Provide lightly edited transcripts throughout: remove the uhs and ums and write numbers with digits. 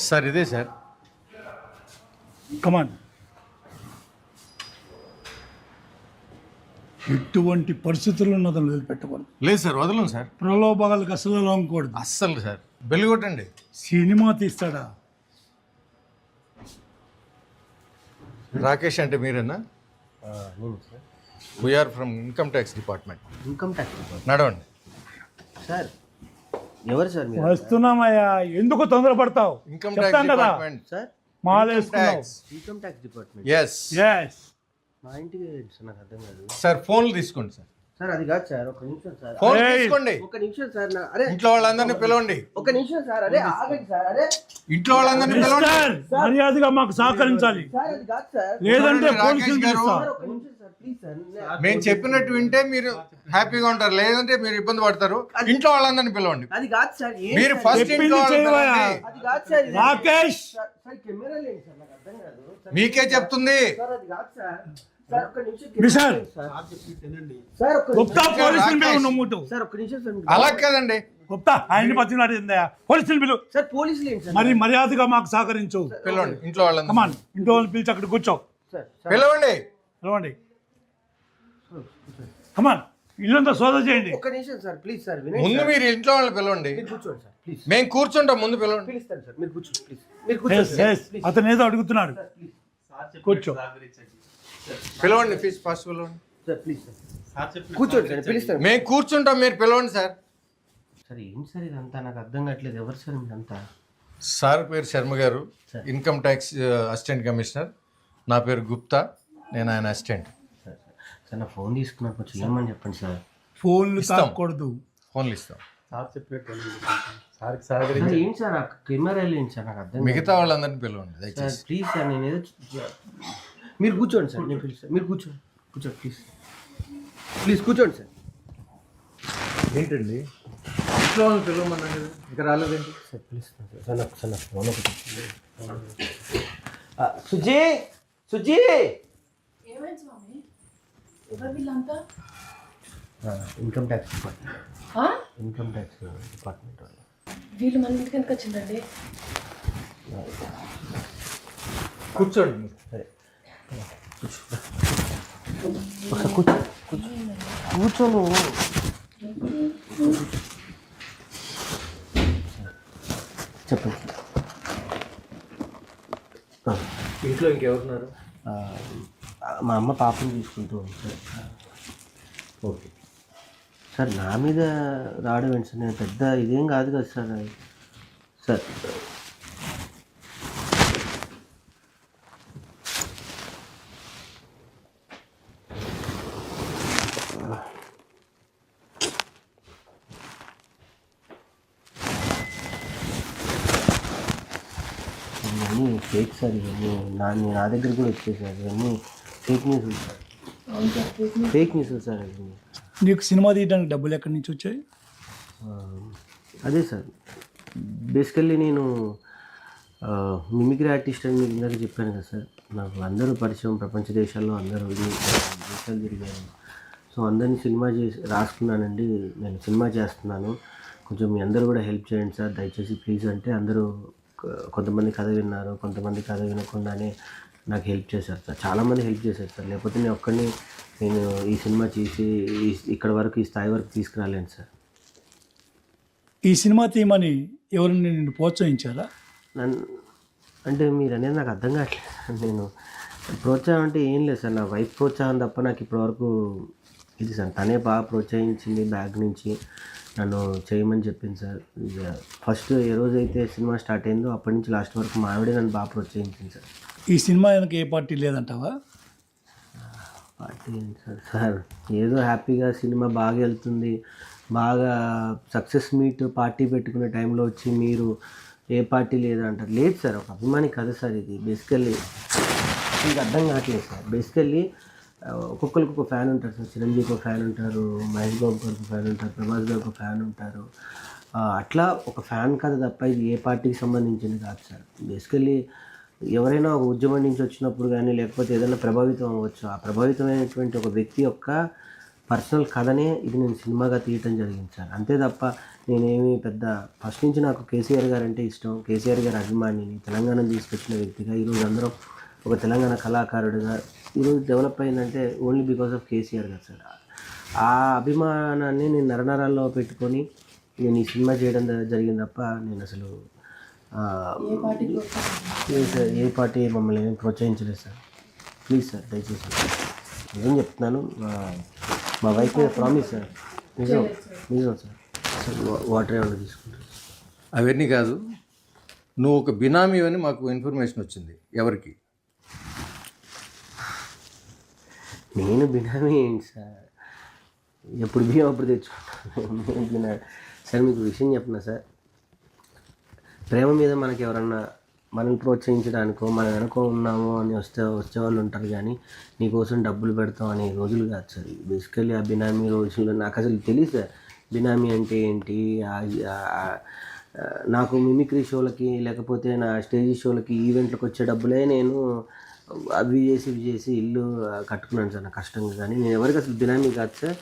Sir ఇదే sir. కమాన్. ఎటువంటి పరిస్థితుల్లో అతను వదిలిపెట్టకూడదు. లేదు సార్, వదలం సార్. ప్రలోభాలకు అసలు లోంకూడదు. అస్సలు సార్. బెల్లి కొట్టండి. సినిమా తీస్తాడా? రాకేష్ అంటే మీరేనా? నేను sir we are from income tax department. Income tax department. నడవండి సార్ ఎవరు సార్ మీరు? వస్తున్నామయ్యా, ఎందుకు తొందరపడతావు? ఇన్కమ్ చెప్తాను ట్యాక్స్ కదా. Department. Sir మాలేసుకున్నావు. Income tax department. Yes yes. మా ఇంటికి ఏంటి సార్, నాకు అర్థం కాదు. సార్. ఫోన్లు తీసుకోండి సార్. సార్ అది కాదు సార్, ఒక నిమిషం సార్. ఫోన్ ఏయ్. తీసుకోండి. ఒక నిమిషం సార్. అరే ఇంట్లో వాళ్ళందరినీ పిలవండి. ఒక నిమిషం సార్. అరే ఆగండి సార్. అరే ఇంట్లో వాళ్ళందరినీ పిలవండి. మిస్టర్, మర్యాదగా మాకు సహకరించాలి, సార్ అది కాదు సార్. లేదంటే చూడండి, పోలీసులు రాకేష్ గారు. పిలుస్తా. సార్ ఒక నిమిషం సార్, ప్లీజ్ సార్. మేము చెప్పినట్టు వింటే మీరు హ్యాపీగా ఉంటారు, లేదంటే మీరు ఇబ్బంది పడతారు. ఇంట్లో వాళ్ళందరినీ పిలవండి. అది కాదు సార్. ఏం మీరు సార్? ఫస్ట్ చెప్పింది ఇంట్లో వాళ్ళని చేయవయ్యా. పిలవండి. అది కాదు సార్. ఇది- రాకేష్. సార్ సార్ కెమెరా లేదు సార్, నాకు అర్థం కాదు సార్. మీకే చెప్తుంది. సార్ అది కాదు సార్. సార్ ఒక నిమిషం మిస్టర్. సార్. సార్ ఒక గుప్తా నిమిషం. పోలీసులు రాకేష్. పిలువు నువ్వు. సార్ ఒక నిమిషం సార్. అలా కాదండి. గుప్తా ఆయన్ని పచ్చినాడు ఏందయ్యా? పోలీసులు పిలువు. సార్ పోలీసులు ఏంటి సార్? మరి మర్యాదగా మాకు సహకరించు. పిలవండి ఇంట్లో వాళ్ళందరినీ. కమాన్, ఇంట్లో వాళ్ళని పిలిచి అక్కడ కూర్చో. సార్ సార్ పిలవండి. పిలవండి. కమాన్, ఇల్లంతా సోదా చేయండి. ఒక్క నిమిషం సార్, ప్లీజ్ సార్. వినండి ముందు సార్. మీరు ఇంట్లో వాళ్ళని పిలవండి. మీరు కూర్చోండి సార్, ప్లీజ్. మేము కూర్చుంటాం, ముందు పిలవండి. పిలుస్తాను సార్, మీరు కూర్చోండి ప్లీజ్. మీరు కూర్చోండి Yes, సార్, yes. ప్లీజ్. అతను ఏదో అడుగుతున్నాడు. Sir, please. కూర్చో. పిలవండి ఫస్ట్ పిలవండి. Sir please sir. కూర్చోండి సార్, పిలుస్తాను. మేము కూర్చుంటాం, మీరు పిలవండి సార్. సార్ ఏం సార్ ఇదంతా, నాకు అర్థం కావట్లేదు. ఎవరు సార్ మీరంతా? సార్ పేరు శర్మ గారు, sir. Income tax assistant commissioner. నా పేరు గుప్తా, నేను ఆయన అసిస్టెంట్. సార్ సార్ సార్, నా ఫోన్ తీసుకున్నాను, కొంచెం ఏమని చెప్పండి సార్. ఫోన్లు ఇస్తాం. తాకూడదు. ఫోన్లు ఇస్తాం. సార్ ఏంటి సార్, ఆ కెమెరా ఏంటి సార్, నాకు అర్థం కాదు. మిగతా వాళ్ళందరినీ పిలవండి సార్ దయచేసి. ప్లీజ్ సార్, నేను ఏదో మీరు కూర్చోండి సార్, నేను పిలుస్తాను. మీరు కూర్చోండి, కూర్చోండి ప్లీజ్. ప్లీజ్ కూర్చోండి సార్. ఏంటండి ఇంట్లో వాళ్ళని పిలవమన్నాను కదా, ఇంకా రాలేదేంటి? సార్ పిలుస్తాను సార్. సార్ నాకు సార్, నాకు ఫోన్ ఒకటి. సుజీ, సుజీ. ఏమైంది స్వామి? ఎవరు వీళ్ళంతా? Income tax department. ఆ? ఇన్కమ్ ట్యాక్స్ డిపార్ట్మెంట్ వాళ్ళు. వీళ్ళు మన ఇంటికి ఎందుకు వచ్చిందండి? కూర్చోండి మీరు. సరే ఒకసారి కూర్చో, కూర్చో, కూర్చోను. చెప్పండి సార్. ఇంట్లో ఇంకెవరున్నారు? మా అమ్మ పాపని తీసుకుంటూ ఉంది సార్. ఓకే సార్ నా మీద రావడం ఏంటి సార్? నేను పెద్ద ఇదేం కాదు కదా సార్. సార్ ఇవన్నీ ఫేక్ సార్. ఇవన్నీ నా దగ్గర కూడా వచ్చాయి సార్. ఇవన్నీ ఫేక్ న్యూస్ సార్. అవును సార్, ఫేక్ న్యూస్ సార్ ఇవన్నీ. నీకు సినిమా తీయడానికి డబ్బులు ఎక్కడి నుంచి వచ్చాయి? అదే సార్, బేసికల్లీ నేను మిమిక్రీ ఆర్టిస్ట్ అని మీకు ఇందాక చెప్పాను కదా సార్. నాకు అందరూ పరిచయం, ప్రపంచ దేశాల్లో అందరూ దేశాలు తిరిగాను. సో అందరినీ సినిమా చేసి రాసుకున్నానండి. నేను సినిమా చేస్తున్నాను, కొంచెం మీ అందరూ కూడా హెల్ప్ చేయండి సార్ దయచేసి ప్లీజ్ అంటే అందరూ కొంతమంది కథ విన్నారు, కొంతమంది కథ వినకుండానే నాకు హెల్ప్ చేశారు సార్. చాలామంది హెల్ప్ చేశారు సార్. లేకపోతే నేను ఒక్కడిని నేను ఈ సినిమా చేసి ఇక్కడ వరకు, ఈ స్థాయి వరకు తీసుకురాలేను సార్. ఈ సినిమా తీయమని ఎవరిని నిన్ను ప్రోత్సహించారా? నన్ను అంటే మీరు అనేది నాకు అర్థం కావట్లేదు. నేను ప్రోత్సాహం అంటే ఏం లేదు సార్, నా వైఫ్ ప్రోత్సాహం తప్ప నాకు ఇప్పటివరకు ఇది సార్. తనే బాగా ప్రోత్సహించింది, బ్యాగ్ నుంచి నన్ను చేయమని చెప్పింది సార్. ఫస్ట్ ఏ రోజైతే సినిమా స్టార్ట్ అయిందో అప్పటి నుంచి లాస్ట్ వరకు మా ఆవిడే నన్ను బాగా ప్రోత్సహించింది సార్. ఈ సినిమా వెనక ఏ పార్టీ లేదంటావా? పార్టీ ఏంటి సార్? సార్ ఏదో హ్యాపీగా సినిమా బాగా వెళ్తుంది, బాగా సక్సెస్ మీట్ పార్టీ పెట్టుకునే టైంలో వచ్చి మీరు ఏ పార్టీ లేదంటారు. లేదు సార్, ఒక అభిమాని కథ సార్ ఇది. బేసికల్లీ మీకు అర్థం కావట్లేదు సార్. బేసికల్లీ ఒక్కొక్కరికి ఒక ఫ్యాన్ ఉంటారు సార్. చిరంజీవికి ఒక ఫ్యాన్ ఉంటారు, మహేష్ బాబు గారికి ఒక ఫ్యాన్ ఉంటారు, ప్రభాస్ గారికి ఒక ఫ్యాన్ ఉంటారు. అట్లా ఒక ఫ్యాన్ కథ తప్ప ఇది ఏ పార్టీకి సంబంధించింది కాదు సార్. బేసికల్లీ ఎవరైనా ఒక ఉద్యమం నుంచి వచ్చినప్పుడు కానీ, లేకపోతే ఏదైనా ప్రభావితం అవ్వచ్చు. ఆ ప్రభావితమైనటువంటి ఒక వ్యక్తి యొక్క పర్సనల్ కథనే ఇది నేను సినిమాగా తీయటం జరిగింది సార్. అంతే తప్ప నేనేమి పెద్ద ఫస్ట్ నుంచి నాకు కేసీఆర్ గారు అంటే ఇష్టం, కేసీఆర్ గారి అభిమానిని, తెలంగాణను తీసుకొచ్చిన వ్యక్తిగా ఈరోజు అందరం ఒక తెలంగాణ కళాకారుడిగా ఈరోజు డెవలప్ అయిందంటే ఓన్లీ బికాస్ ఆఫ్ కేసీఆర్ గారు సార్. ఆ అభిమానాన్ని నేను నరనరాల్లో పెట్టుకొని నేను ఈ సినిమా చేయడం జరిగింది తప్ప నేను అసలు ఏ పార్టీకి లేదు సార్, ఏ పార్టీ మమ్మల్ని ఏం ప్రోత్సహించలేదు సార్. ప్లీజ్ సార్ దయచేసి నిజం చెప్తున్నాను, మా వైఫ్ మీద ప్రామిస్ సార్, నిజం నిజం సార్. వాటర్ ఏమైనా తీసుకుంటారు? అవన్నీ కాదు, నువ్వు ఒక బినామీ అని మాకు ఇన్ఫర్మేషన్ వచ్చింది. ఎవరికి? నేను బినామీ ఏంటి సార్, ఎప్పుడు బియ్యం అప్పుడు తెచ్చుకుంటాను. సార్ మీకు విషయం చెప్పిన సార్, ప్రేమ మీద మనకి ఎవరన్నా మనల్ని ప్రోత్సహించడానికో మనం వెనుకో ఉన్నాము అని వచ్చేవాళ్ళు ఉంటారు, కానీ నీకోసం డబ్బులు పెడతాం అనే రోజులు కాదు సార్. బేసికల్లీ ఆ బినామీ రోజుల్లో నాకు అసలు తెలియదు సార్ బినామీ అంటే ఏంటి. నాకు మిమిక్రీ షోలకి లేకపోతే నా స్టేజ్ షోలకి ఈవెంట్లకు వచ్చే డబ్బులే నేను అవి చేసి ఇల్లు కట్టుకున్నాను సార్ నా కష్టంగా. కానీ నేను ఎవరికి అసలు బినామీ కాదు సార్,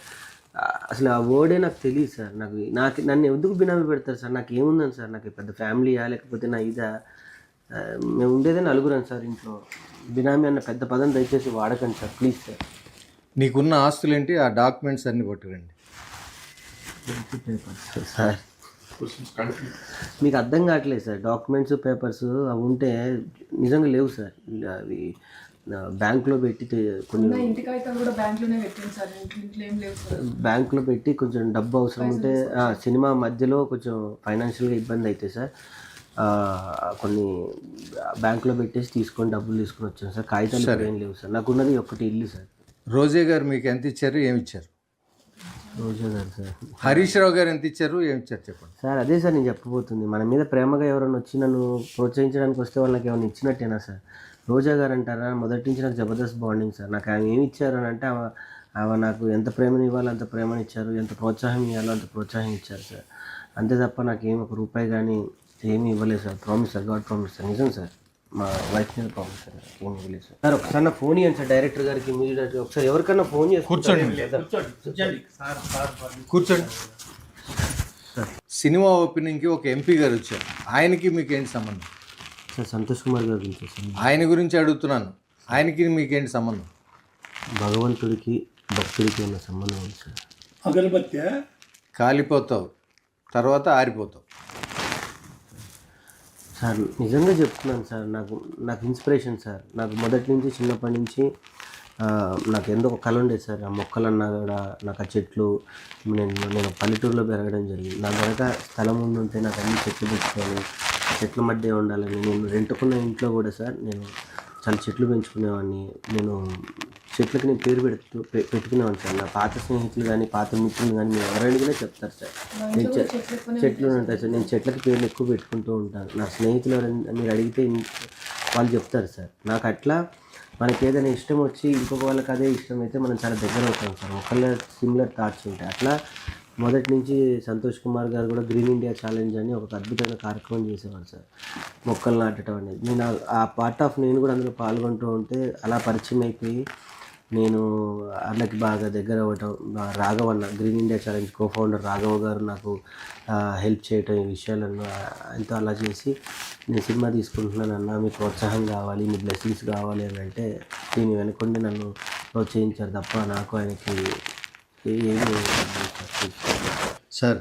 అసలు ఆ వర్డే నాకు తెలియదు సార్. నాకు నన్ను ఎందుకు బినామీ పెడతారు సార్? నాకు ఏముందని సార్, నాకు పెద్ద ఫ్యామిలీయా లేకపోతే నా ఇదా? మేము ఉండేదే నలుగురం సార్ ఇంట్లో. బినామీ అన్న పెద్ద పదం దయచేసి వాడకండి సార్, ప్లీజ్ సార్. నీకున్న ఆస్తులు ఏంటి? ఆ డాక్యుమెంట్స్ అన్నీ పట్టుకురండి. సార్ మీకు అర్థం కావట్లేదు సార్, డాక్యుమెంట్స్ పేపర్స్ అవి ఉంటే నిజంగా లేవు సార్. అవి బ్యాంకులో పెట్టి కొన్ని ఇంటికి అయితే కూడా బ్యాంక్లోనే పెట్టింది సార్, ఇంట్లో ఏం లేవు సార్. బ్యాంకులో పెట్టి కొంచెం డబ్బు అవసరం ఉంటే సినిమా మధ్యలో కొంచెం ఫైనాన్షియల్గా ఇబ్బంది అయితే సార్ కొన్ని బ్యాంకులో పెట్టేసి డబ్బులు తీసుకొని వచ్చాను సార్. కాగితాలు ఏం లేవు సార్, నాకున్నది ఒకటి ఇల్లు సార్. రోజే గారు మీకు ఎంత ఇచ్చారు, ఏమి ఇచ్చారు? రోజా గారు సార్. హరీష్ రావు గారు ఎంత ఇచ్చారు, ఏమి ఇచ్చారు చెప్పండి సార్. అదే సార్ నేను చెప్పబోతుంది, మన మీద ప్రేమగా ఎవరైనా వచ్చి నన్ను ప్రోత్సహించడానికి వస్తే వాళ్ళకి ఏమైనా ఇచ్చినట్టేనా సార్? రోజా గారు అంటారా, మొదటి నుంచి నాకు జబర్దస్త్ బాండింగ్ సార్. నాకు ఆమె ఏమి ఇచ్చారు అని అంటే ఆమె నాకు ఎంత ప్రేమను ఇవ్వాలో అంత ప్రేమను ఇచ్చారు, ఎంత ప్రోత్సాహం ఇవ్వాలో అంత ప్రోత్సాహం ఇచ్చారు సార్. అంతే తప్ప నాకేం ఒక రూపాయి కానీ ఏమీ ఇవ్వలేదు sir. Promise sir, God promise sir, నిజం సార్. మా వైఫ్ మీద ప్రామిస్ సార్, ఏమి ఇవ్వలేదు సార్. సార్ ఒకసారి నా ఫోన్ ఇవ్వండి సార్ డైరెక్టర్ గారికి, ఇమీడియట్గా ఒకసారి ఎవరికన్నా ఫోన్ చేసి కూర్చోండి. సినిమా ఓపెనింగ్కి ఒక ఎంపీ గారు వచ్చారు, ఆయనకి మీకు ఏంటి సంబంధం? సార్ సంతోష్ కుమార్ గారు గురించి సార్. ఆయన గురించి అడుగుతున్నాను, ఆయనకి మీకేంటి సంబంధం? భగవంతుడికి భక్తుడికి ఉన్న సంబంధం ఉంది సార్. అగరబత్తి కాలిపోతావు, తర్వాత ఆరిపోతావు. సార్ నిజంగా చెప్తున్నాను సార్, నాకు ఇన్స్పిరేషన్ సార్. నాకు మొదటి నుంచి చిన్నప్పటి నుంచి నాకు ఎందుకు ఒక కళ ఉండేది సార్. ఆ మొక్కలన్నా కూడా నాకు ఆ చెట్లు, నేను పల్లెటూరులో పెరగడం జరిగింది. నా వెనక స్థలం ఉంటే నాకు అన్ని చెట్లు పెట్టుకొని చెట్ల మధ్య ఉండాలని, నేను రెంటుకున్న ఇంట్లో కూడా సార్ నేను చాలా చెట్లు పెంచుకునేవాడిని. నేను చెట్లకి నేను పేరు పెట్టుకునేవాడిని సార్. నా పాత స్నేహితులు కానీ పాత మిత్రులు కానీ మీరు ఎవరైనా చెప్తారు సార్, నేను చెట్లు ఉంటాయి సార్, నేను చెట్లకి పేర్లు ఎక్కువ పెట్టుకుంటూ ఉంటాను. నా స్నేహితులు ఎవరైనా మీరు అడిగితే వాళ్ళు చెప్తారు సార్. నాకు అట్లా మనకి ఏదైనా ఇష్టం వచ్చి ఇంకొక వాళ్ళకి అదే ఇష్టం అయితే మనం చాలా దగ్గర అవుతాం సార్. ఒకళ్ళ సిమిలర్ థాట్స్ ఉంటాయి. అట్లా మొదటి నుంచి సంతోష్ కుమార్ గారు కూడా గ్రీన్ ఇండియా ఛాలెంజ్ అని ఒక అద్భుతమైన కార్యక్రమం చేసేవారు సార్, మొక్కలు నాటడం అనేది. నేను ఆ పార్ట్ ఆఫ్ నేను కూడా అందులో పాల్గొంటూ ఉంటే అలా పరిచయం అయిపోయి నేను అన్నకి బాగా దగ్గర అవ్వటం. రాఘవన్న green India challenge cofounder Raghava garu నాకు హెల్ప్ చేయటం ఈ విషయాలను ఆయనతో అలా చేసి నేను సినిమా తీసుకుంటున్నాను అన్న, మీ ప్రోత్సాహం కావాలి, మీ బ్లెస్సింగ్స్ కావాలి అని అంటే దీని వెనుకొండి నన్ను ప్రోత్సహించారు తప్ప నాకు ఆయనకి ఏమి. సార్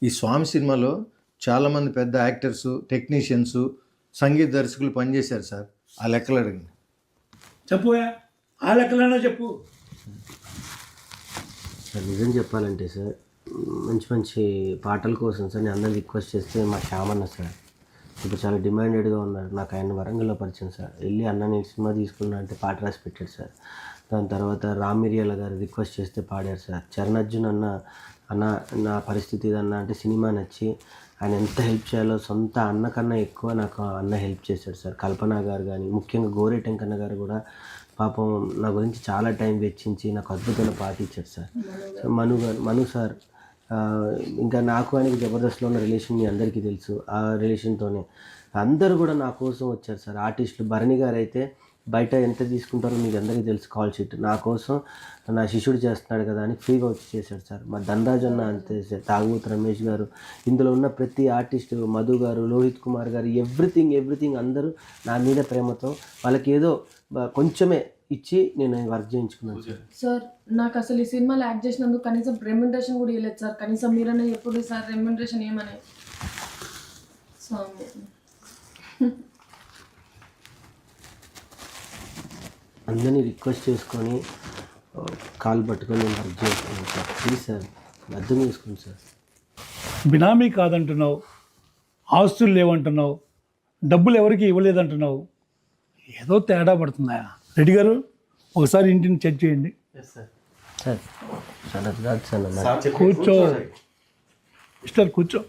ఈ స్వామి సినిమాలో చాలామంది పెద్ద యాక్టర్సు, టెక్నీషియన్స్, సంగీత దర్శకులు పనిచేశారు సార్. ఆ లెక్కలు అడగండి. చెప్పుయా, ఆ లెక్కలన్నా చెప్పు. సార్ నిజం చెప్పాలంటే సార్, మంచి పాటల కోసం సార్ నేను అందరిని రిక్వెస్ట్ చేస్తే మా శ్యామన్న సార్ ఇప్పుడు చాలా డిమాండెడ్గా ఉన్నారు. నాకు ఆయన వరంగల్లో పరిచయం సార్. వెళ్ళి అన్న నేను సినిమా తీసుకున్నా అంటే పాట రాసి పెట్టాడు సార్. దాని తర్వాత రామ్ మిరియాల గారు రిక్వెస్ట్ చేస్తే పాడారు సార్. చరణ్ అర్జున్ అన్న నా పరిస్థితి ఇదన్నా అంటే సినిమా నచ్చి ఆయన ఎంత హెల్ప్ చేయాలో సొంత అన్న కన్నా ఎక్కువ నాకు అన్న హెల్ప్ చేశాడు సార్. కల్పన గారు కానీ ముఖ్యంగా గోరేటెంకన్న గారు కూడా పాపం నా గురించి చాలా టైం వెచ్చించి నాకు అద్భుతమైన పాట ఇచ్చారు సార్. మను సార్ ఇంకా నాకు ఆయనకి జబర్దస్త్లో ఉన్న రిలేషన్ మీ అందరికీ తెలుసు. ఆ రిలేషన్తోనే అందరూ కూడా నా కోసం వచ్చారు సార్. ఆర్టిస్టులు భరణి గారు అయితే బయట ఎంత తీసుకుంటారో మీకు అందరికీ తెలుసు. కాల్ షీట్ నా కోసం నా శిష్యుడు చేస్తున్నాడు కదా అని ఫ్రీగా వచ్చి చేశాడు సార్. మా ధనరాజ్ అన్న అంతే సార్, తాగుబోతు రమేష్ గారు, ఇందులో ఉన్న ప్రతి ఆర్టిస్ట్, మధు గారు, లోహిత్ కుమార్ గారు, ఎవ్రీథింగ్ అందరూ నా మీద ప్రేమతో వాళ్ళకి ఏదో కొంచెమే ఇచ్చి నేను వర్క్ చేయించుకున్నాను సార్. సార్ నాకు అసలు ఈ సినిమాలో యాక్ట్ చేసినందుకు కనీసం రెమ్యునరేషన్ కూడా ఇవ్వలేదు సార్. కనీసం మీరనే ఎప్పుడు సార్ రెమ్యునరేషన్ ఏమని స్వామి. అందరినీ రిక్వెస్ట్ చేసుకొని కాల్ పట్టుకొని నేను వర్క్ చేసుకున్నాను సార్. ప్లీజ్ సార్ అర్థం చేసుకోండి సార్. బినామీ కాదంటున్నావు, ఆస్తులు లేవంటున్నావు, డబ్బులు ఎవరికి ఇవ్వలేదంటున్నావు. ఏదో తేడా పడుతుందా? రెడ్డి గారు ఒకసారి ఇంటిని చెక్ చేయండి. సార్ సార్ అది కాదు సార్ అన్న. కూర్చో మిస్టర్, కూర్చో.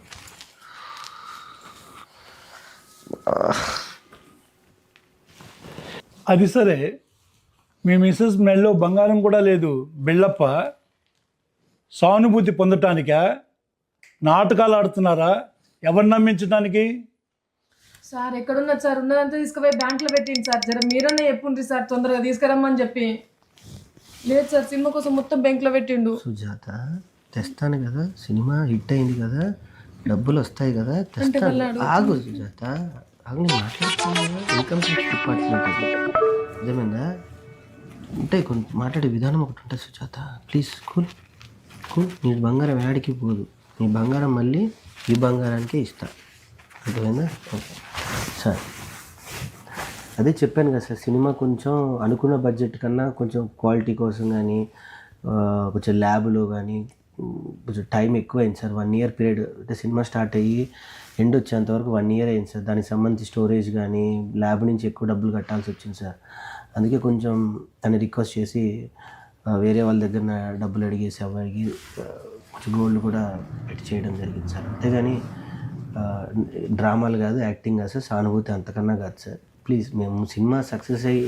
అది సరే, మీ మిస్సెస్ మెడలో బంగారం కూడా లేదు, బిళ్ళప్ప. సానుభూతి పొందటానికా? నాటకాలు ఆడుతున్నారా? ఎవరిని నమ్మించడానికి? సార్ ఎక్కడున్నది సార్? ఉన్నదంతా తీసుకుపోయి బ్యాంక్లో పెట్టింది సార్. జర మీరన్నా చెప్పుండ్రి సార్, తొందరగా తీసుకురమ్మని చెప్పి. లేదు సార్, సినిమా కోసం మొత్తం బ్యాంక్లో పెట్టిండు. సుజాత తెస్తాను కదా, సినిమా హిట్ అయింది కదా, డబ్బులు వస్తాయి కదా, తెస్తాను. ఆగు సుజాత, ఆగు, నేను మాట్లాడుతున్నాను కదా. ఇన్కమ్ ట్యాక్స్ డిపార్ట్మెంట్ అది, అర్థమైందా? ఉంటాయి కొన్ని మాట్లాడే విధానం ఒకటి ఉంటుంది సుజాత. Please cool. నీ బంగారం వేడికి పోదు, నీ బంగారం మళ్ళీ ఈ బంగారానికే ఇస్తా, అర్థమైందా? ఓకే సార్, అదే చెప్పాను కదా సార్, సినిమా కొంచెం అనుకున్న బడ్జెట్ కన్నా కొంచెం క్వాలిటీ కోసం కానీ, కొంచెం ల్యాబ్లో కానీ కొంచెం టైం ఎక్కువైంది సార్. 1 year పీరియడ్, అంటే సినిమా స్టార్ట్ అయ్యి ఎండ్ వచ్చేంతవరకు 1 year అయింది సార్. దానికి సంబంధించి స్టోరేజ్ కానీ ల్యాబ్ నుంచి ఎక్కువ డబ్బులు కట్టాల్సి వచ్చింది సార్. అందుకే కొంచెం తను రిక్వెస్ట్ చేసి వేరే వాళ్ళ దగ్గర డబ్బులు అడిగేసి అడిగి కొంచెం గోల్డ్ కూడా పెట్టి చేయడం జరిగింది సార్. అంతేగాని డ్రామాలు కాదు, యాక్టింగ్ కాదు సార్, సానుభూతి అంతకన్నా కాదు సార్. ప్లీజ్, మేము సినిమా సక్సెస్ అయ్యి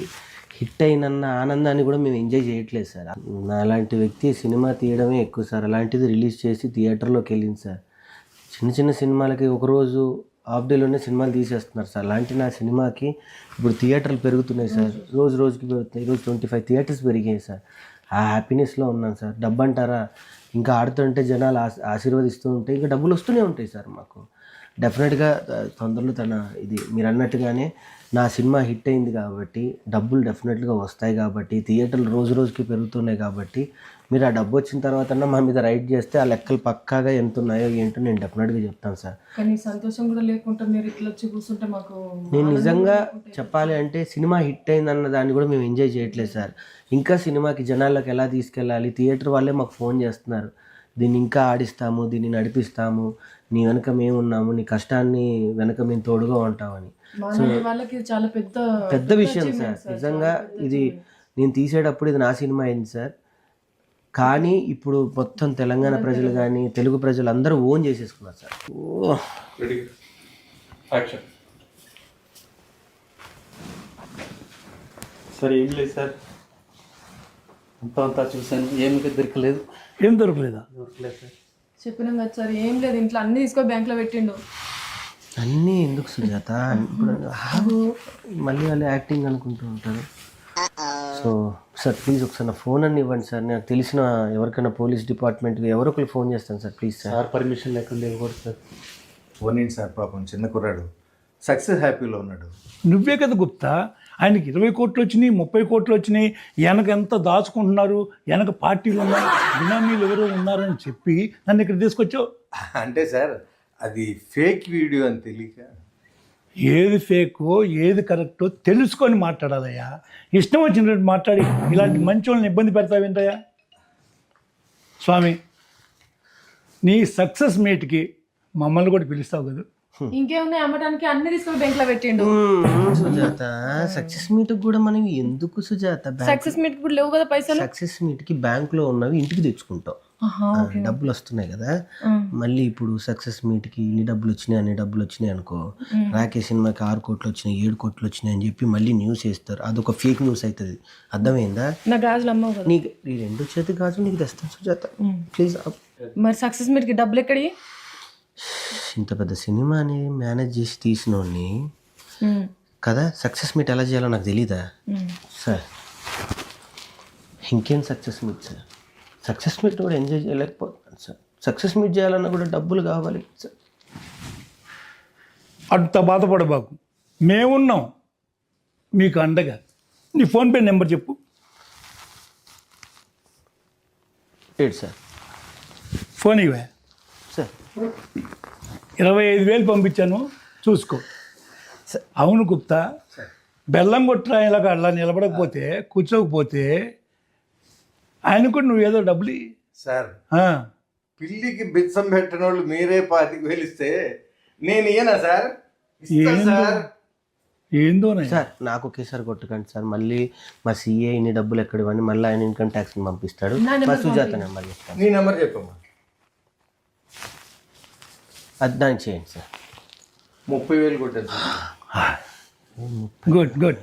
హిట్ అయినన్న ఆనందాన్ని కూడా మేము ఎంజాయ్ చేయట్లేదు సార్. నా అలాంటి వ్యక్తి సినిమా తీయడమే ఎక్కువ సార్. అలాంటిది రిలీజ్ చేసి థియేటర్లోకి వెళ్ళింది సార్. చిన్న సినిమాలకి ఒకరోజు హాఫ్ డేలోనే సినిమాలు తీసేస్తున్నారు సార్. అలాంటి నా సినిమాకి ఇప్పుడు థియేటర్లు పెరుగుతున్నాయి సార్, రోజుకి పెరుగుతున్నాయి. ఈరోజు 25 థియేటర్స్ పెరిగాయి సార్. ఆ హ్యాపీనెస్లో ఉన్నాను సార్. డబ్బు అంటారా, ఇంకా ఆడుతుంటే జనాలు ఆశీర్వదిస్తూ ఉంటే ఇంకా డబ్బులు వస్తూనే ఉంటాయి సార్ మాకు. డెఫినెట్గా తొందరలో ఇది మీరు అన్నట్టుగానే నా సినిమా హిట్ అయింది కాబట్టి డబ్బులు డెఫినెట్గా వస్తాయి కాబట్టి, థియేటర్లు రోజుకి పెరుగుతున్నాయి కాబట్టి, మీరు ఆ డబ్బు వచ్చిన తర్వాత మా మీద రైడ్ చేస్తే ఆ లెక్కలు పక్కాగా ఎంత ఉన్నాయో ఏంటో నేను డెఫినెట్గా చెప్తాను సార్. కానీ సంతోషం కూడా లేకుండా మీరు ఇట్లా వచ్చి కూర్చుంటే మాకు, నేను నిజంగా చెప్పాలి అంటే సినిమా హిట్ అయిందన్న దాన్ని కూడా మేము ఎంజాయ్ చేయట్లేదు సార్. ఇంకా సినిమాకి జనాల్లోకి ఎలా తీసుకెళ్ళాలి, థియేటర్ వాళ్ళే మాకు ఫోన్ చేస్తున్నారు, దీన్ని ఇంకా ఆడిస్తాము, దీన్ని నడిపిస్తాము, నీ వెనక మేము ఉన్నాము, నీ కష్టాన్ని వెనక మేము తోడుగా ఉంటామని. వాళ్ళకి చాలా పెద్ద విషయం సార్. నిజంగా ఇది నేను తీసేటప్పుడు ఇది నా సినిమా అయింది సార్. కానీ ఇప్పుడు మొత్తం తెలంగాణ ప్రజలు కానీ తెలుగు ప్రజలు అందరూ ఓన్ చేసేసుకున్నారు సార్. సార్ ఏం లేదు సార్, అంతా చూశాను, ఏమి దొరకలేదు. ఏం దొరకలేదా? దొరకలేదు సార్. చెప్పినాం కదా సార్, ఏం లేదు, ఇంట్లో అన్ని తీసుకొని బ్యాంక్లో పెట్టిండు. అన్నీ ఎందుకు సుజాత, ఇప్పుడు మళ్ళీ వాళ్ళు యాక్టింగ్ అనుకుంటూ ఉంటారు. సో సార్ ప్లీజ్ ఒకసారి నా ఫోన్ అన్ని ఇవ్వండి సార్. నాకు తెలిసిన ఎవరికైనా పోలీస్ డిపార్ట్మెంట్కి ఎవరో ఒకరు ఫోన్ చేస్తాను సార్. Please sir. పర్మిషన్ లేకుండా ఇవ్వకూడదు సార్. పోనీండి సార్, పాపం చిన్న కుర్రాడు సక్సెస్ హ్యాపీలో ఉన్నాడు. నువ్వే కదా గుప్తా, ఆయనకి 20 కోట్లు వచ్చినాయి, 30 కోట్లు వచ్చినాయి, వెనక ఎంత దాచుకుంటున్నారు, వెనక పార్టీలు ఉన్నాయి, బినామీలు ఎవరో ఉన్నారని చెప్పి నన్ను ఇక్కడ తీసుకొచ్చావు. అంటే సార్ అది ఫేక్ వీడియో అని తెలియక. ఏది ఫేకో ఏది కరెక్టో తెలుసుకొని మాట్లాడాలయ్యా. ఇష్టం వచ్చినట్టు మాట్లాడి ఇలాంటి మంచి వాళ్ళని ఇబ్బంది పెడతావేంటయ్యా? స్వామి, నీ సక్సెస్ మీట్కి మమ్మల్ని కూడా పిలుస్తావు కదా. ఇంకేమున్నాయి అమ్మటానికి, అన్ని తీసుకొని బ్యాంక్లో పెట్టిండు. సుజాత సక్సెస్ మీట్ కూడా మనం ఎందుకు సుజాత, సక్సెస్ మీట్ కూడా లేవు కదా పైసలు. సక్సెస్ మీట్కి బ్యాంకులో ఉన్నవి ఇంటికి తెచ్చుకుంటాం, డబ్బులు వస్తున్నాయి కదా. మళ్ళీ ఇప్పుడు సక్సెస్ మీట్కి ఇన్ని డబ్బులు వచ్చినాయి అన్ని డబ్బులు వచ్చినాయి అనుకో, రాకేష్ సినిమాకి 6 కోట్లు వచ్చినాయి 7 కోట్లు వచ్చినాయి అని చెప్పి మళ్ళీ న్యూస్ వేస్తారు. అదొక ఫేక్ న్యూస్ అవుతుంది, అర్థమైందా? నా గాజులు అమ్మవు కదా. నీకు ఈ 2 చేతి గాజులు నీకు తెస్తాను సుజాత, ప్లీజ్. మరి సక్సెస్ మీట్కి డబ్బులు ఎక్కడి? ఇంత పెద్ద సినిమాని మేనేజ్ చేసి తీసినోడిని కదా సక్సెస్ మీట్ ఎలా చేయాలో నాకు తెలీదా సార్? ఇంకేం success meet sir? Success meet కూడా ఎంజాయ్ చేయలేకపోతున్నాను సార్. సక్సెస్ మీట్ చేయాలన్నా కూడా డబ్బులు కావాలి సార్. అంత బాధపడబాకు, మేమున్నాం మీకు అండగా. నీ ఫోన్పే నెంబర్ చెప్పు. ఏంటి సార్? ఫోన్ ఇవే. సార్ 25,000 పంపించాను, చూసుకో. అవును గుప్తా, బెల్లం కొట్టిన ఇలాగ అలా నిలబడకపోతే కూర్చోకపోతే ఆయన కూడా నువ్వు ఏదో డబ్బులు ఇయ్యి. సార్ ఆ, పిల్లికి బిచ్చం పెట్టిన వాళ్ళు మీరే 25,000 ఇస్తే నేను ఇయ్యనా సార్? ఇస్తా ఏందో. సార్. ఏందోనే సార్ నాకు ఒకేసారి కొట్టకండి సార్. మళ్ళీ మా సీఏ ఇన్ని డబ్బులు ఎక్కడ ఇవ్వండి, మళ్ళీ ఆయన ఇన్కమ్ ట్యాక్స్ని పంపిస్తాడు. మా సుజాత నెంబర్ చెప్తాను. నీ నెంబర్ చెప్పమ్మా. అది దానికి చేయండి సార్. 30,000 కొట్టాను సార్. Good good.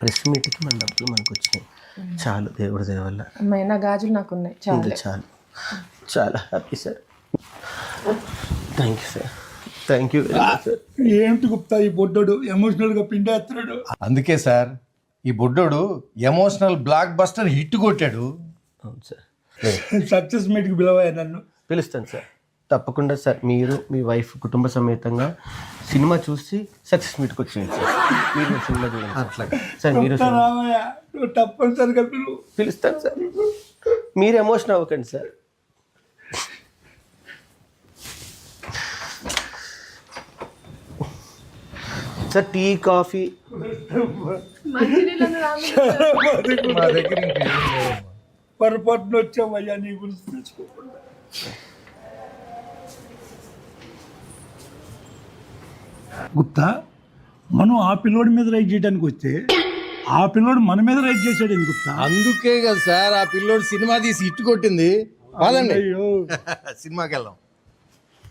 ప్రెస్ మీట్కి మన డబ్బులు మనకు వచ్చినాయి చాలు, దేవుడి దయ వల్ల. అమ్మాయి నా గాజులు నాకు ఉన్నాయి చాలా. ఇంకా చాలు, చాలా happy sir. Thank you sir, thank you very much sir. ఏంటి గుప్తా ఈ బొడ్డోడు ఎమోషనల్గా పిండేస్తున్నాడు. అందుకే సార్ ఈ బుడ్డోడు ఎమోషనల్ బ్లాక్ బస్టర్ హిట్ కొట్టాడు. అవును సార్, సక్సెస్ మీట్కి పిలవా నన్ను. పిలుస్తాను సార్, తప్పకుండా సార్. మీరు మీ వైఫ్ కుటుంబ సమేతంగా సినిమా చూసి సక్సెస్ మీట్కి వచ్చేయండి సార్. మీరు సినిమా చూడండి అట్లా సార్. మీరు రామయ్య, నువ్వు తప్పనిసరిగా పిలువు. పిలుస్తాను సార్, మీరు ఎమోషన్ అవ్వకండి సార్. సార్ టీ కాఫీ మంచినీళ్ళని రాము. మా దగ్గర ఇంకేం లేవమ్మా. పొరపాటున వచ్చామయ్యా నీ గురించి తెలుసుకోకుండా. గుప్తా, మనం ఆ పిల్లోడి మీద రైడ్ చేయడానికి వస్తే ఆ పిల్లోడు మన మీద రైడ్ చేశాడు ఎందుకు గుప్తా? అందుకే కదా సార్ ఆ పిల్లోడు సినిమా తీసి హిట్ కొట్టింది. కాదండి అయ్యో సినిమాకి వెళ్దాం.